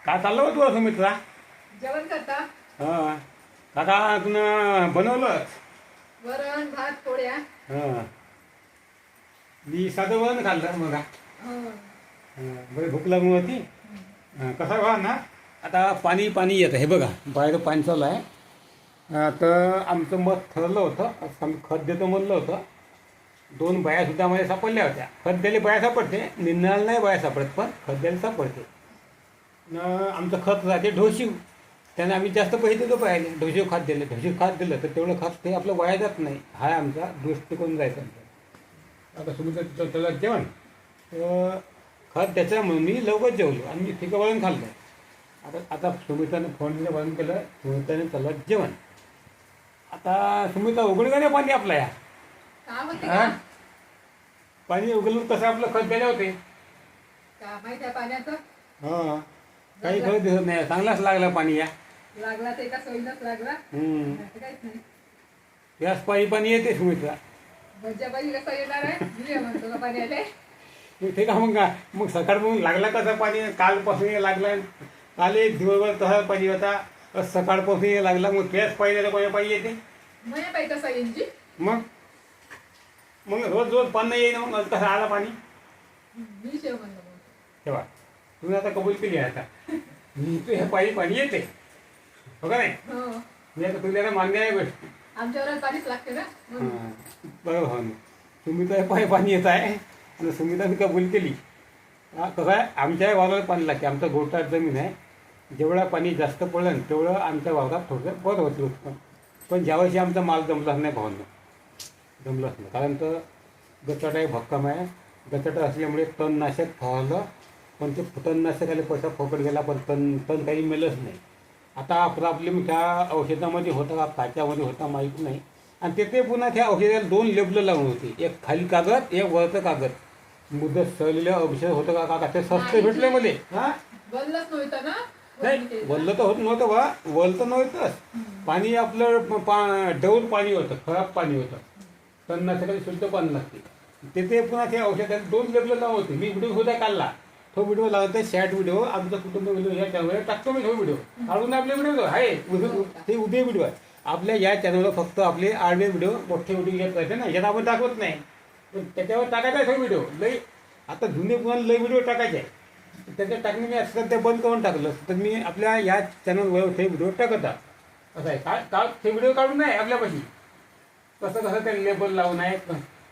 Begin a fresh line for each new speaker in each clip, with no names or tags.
काय चाललं होतं तुला सुमित्रा?
जेवण करता?
हां. काका तुन बनवलं?
वरण भात पोळ्या.
हां. मी साधं वरण खाल्लं बघा.
हो.
बरं भूक लागून होती. कसा बघा ना, आता पाणी पाणी येतं हे बघा, बाहेर पाणी चालू आहे. तर आमचं मत ठरलं होतं, आम्ही खत देतो म्हणलं होतं. 2 बायासुद्धा आम्हाला सापडल्या होत्या. खत द्यायला बाया सापडते, निंदायला नाही बाया सापडत, पण खत द्यायला सापडते. आमचं खत राहते ढोशीव. त्याने आम्ही जास्त पैसे देतो पाहिले. ढोशीव खात दिलं, ढोशीव खात दिलं तर तेवढं खत ते आपलं वाया जात नाही. हा आमचा दृष्टिकोन जायचा. आता सुमित्रा त्याला जेवण तर खत त्याच्यामुळे मी लवकर जेवलो आणि मी फिकं वळण खाल्लं. आता सुमित्राने फोनने वळण केलं, सुमित्राने त्याला जेवण. आता सुमित्रा उघड का नाही पाणी आपलं या?
का म्हणते
हां,
का?
पाणी उघडलं कसं आपलं खत द्यायला होते.
का माहिती आहे पाण्याचं?
हां, काही खरं दिसत नाही. चांगलाच लागला पाणी या.
लागला ते का सोयीनच लागला? नाही तर काहीच नाही.
याच पाणी पाणी येते सुमित्रा.
भज्याबाई कसा येणार आहे? मी म्हणतो का पाणी आले?
ते का मग सकाळपासून लागला कसं पाणी? कालपासून लागला. काल एक दिवसभर तसा पाणी होता. सकाळपासून लागला. मग त्याच पाणी पाणी येते.
मया बाई कसा येईन जी?
मग मग रोज रोज पाणी नाही येईन. मग कसं आला पाणी?
मी शेव म्हणलं मग.
तेव्हा तुम्ही आता कबूल केली आहे. आता तू हे पाणी पाणी येते हो का नाही?
हो.
मी आता तुला मान्य आहे गोष्ट.
आमच्यावर पाणीच लागते ना म्हणून.
बरोबर हो ना. सुमिता पाणी पाणी येत आहे आणि सुमिताने कबूल केली. कसं आहे, आमच्या वावरात पाणी लागते. आमचं गोटात जमीन आहे. जेवढं पाणी जास्त पडलं ना तेवढं आमच्या वावरात थोडंसं बरं होतं उत्पन्न. पण ज्यावर्षी आमचा माल जमलाच नाही भावांना, जमलाच नाही. कारण तर गचट आहे, भक्कम आहे. गचट असल्यामुळे तणनाशक फवारलं, पण ते तणनाशकाला पैसा फोकट गेला, पण तण काही मिळलंच नाही. आता प्रॉब्लेम त्या औषधामध्ये होता का काच्यामध्ये होता माहीत नाही. आणि ते पुन्हा त्या औषधाला 2 लेबलं लावून होती. एक खाली कागद, एक वरचं कागद. मुदत सळलेलं औषध होतं का काका? ते स्वस्त भेटले मध्ये. हां,
बोललंच नव्हतं ना?
नाही वल्लं तर होत नव्हतं बा. वल तर नव्हतंच. पाणी आपलं डौल पाणी होतं, खराब पाणी होतं. तणनाशकाला शुद्ध पाणी लागते. ते पुन्हा त्या औषधाला 2 लेबलं लावून होते. मी व्हिडिओ सुद्धा काढला. तो व्हिडिओ लावतो, शॉर्ट व्हिडिओ. आमचा कुटुंब व्हिडिओ या चॅनलवर टाकतो मी. तो व्हिडिओ काढून आपले व्हिडिओ आहे ते उद्या व्हिडिओ आहे आपल्या या चॅनलवर. फक्त आपले आडवे व्हिडिओ, मोठे व्हिडिओ येत राहते ना, यात आपण टाकत नाही. पण त्याच्यावर टाकायचा आहे तो व्हिडिओ. लई आता जुने पुन्हा लई व्हिडिओ टाकायचे आहे. त्याच्यात टाकणे मी असं ते बंद करून टाकलं. तर मी आपल्या या चॅनलवर ते व्हिडिओ टाकत आहे. असं आहे काय ते व्हिडिओ काढून नाही आपल्यापाशी. कसं ते लेबल लावून आहे,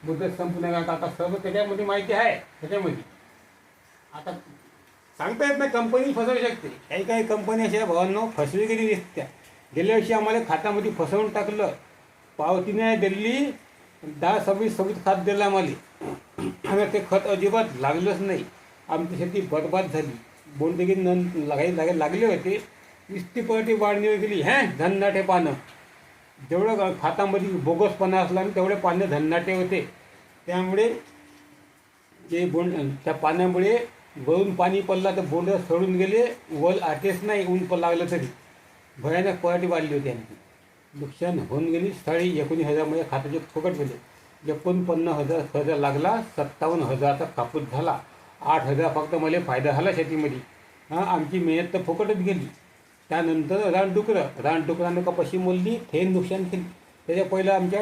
मुदत संपूर्ण का काका सर्व त्याच्यामध्ये माहिती आहे. त्याच्यामध्ये आता सांगता येत नाही, कंपनी फसवू शकते. काही काही कंपनी अशा भावांनो फसवी गेली दिसत्या. गेल्या वर्षी आम्हाला खात्यामध्ये फसवून टाकलं. पावतीने दिल्ली 10-26 खत दिलं आम्हाला. आणि ते खत अजिबात लागलंच नाही. आमची शेती बरबाद झाली. बोंडगी लागले होते. 20% वाढणी गेली. धन्नाटे पानं. जेवढं खातामध्ये बोगसपणा असला आणि तेवढे पानं धन्नाटे होते. त्यामुळे ते त्या पाण्यामुळे वरून पाणी पडला तर बोंड सडून गेले. वल आटेच नाही, ऊन पण लागलं तरी. भयानक क्वालिटी वाढली होती आणखी. नुकसान होऊन गेली. 19,000 म्हणजे खात्याचे फुकट गेले. 49,000 खर्च लागला. 57,000चा कापूस झाला. 8,000 फक्त मला फायदा झाला शेतीमध्ये. आमची मेहनत तर फुकटच गेली. त्यानंतर रानडुकरानं कपाशी मोडली. ते नुकसान केली. त्याच्या पहिलं आमच्या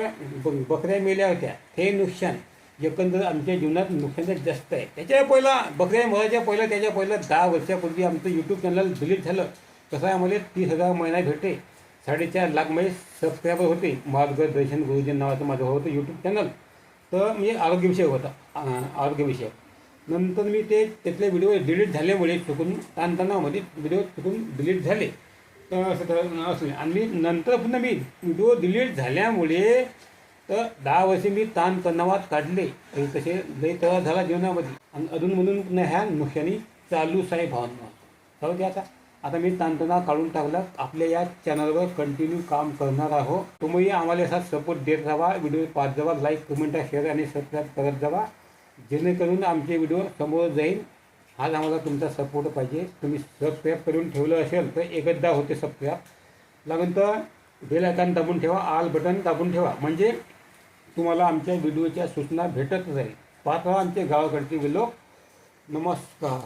बकऱ्या मेल्या होत्या. ते नुकसान. एकंदर आमच्या जीवनात नुकसान जास्त आहे. त्याच्या पहिला बकऱ्या मरायच्या पहिलं, त्याच्या पहिलं 10 वर्षापूर्वी आमचं यूट्यूब चॅनल डिलीट झालं. कसं आहे, आम्हाला 30,000 महिना भेटे. 4.5 लाख म्हणजे सबस्क्रायबर होते. मार्गदर्शन गुरुजी नावाचं माझं होतं यूट्यूब चॅनल. तर म्हणजे आरोग्यविषयक होता, आरोग्यविषयक. नंतर मी त्यातले व्हिडिओ डिलीट झाल्यामुळे चुकून ताणतणावामध्ये व्हिडिओ चुकून डिलीट झाले. तर असं आणि मी नंतर पुन्हा मी व्हिडिओ डिलीट झाल्यामुळे तर 10 वर्षे मी ताणतणावात काढले. तसे लई त्रास झाला जीवनामध्ये. आणि अधूनमधून पुन्हा ह्या नुकसानी चालूच आहे भावना. जाऊ दे आता मी ताणतणाव काढून टाकला. आपल्या या चॅनलवर कंटिन्यू काम करणार आहोत. तुम्ही आम्हाला असा सपोर्ट देत जावा. व्हिडिओ पाहत जावा. लाईक, कमेंट, शेअर आणि सबस्क्राईब करत जावा. जेणेकरून आमचे व्हिडिओ समोर जाईल. आज आम्हाला तुमचा सपोर्ट पाहिजे. तुम्ही सबस्क्राईब करून ठेवलं असेल तर एकदा होते सबस्क्राईब. लागून तर बेल आयकॉन दाबून ठेवा. ऑल बटन दाबून ठेवा. म्हणजे तुम्हाला आमच्या व्हिडिओच्या सूचना भेटत जाईल. पाहत राहा आमचे गावाकडचे व्हिडिओ. नमस्कार.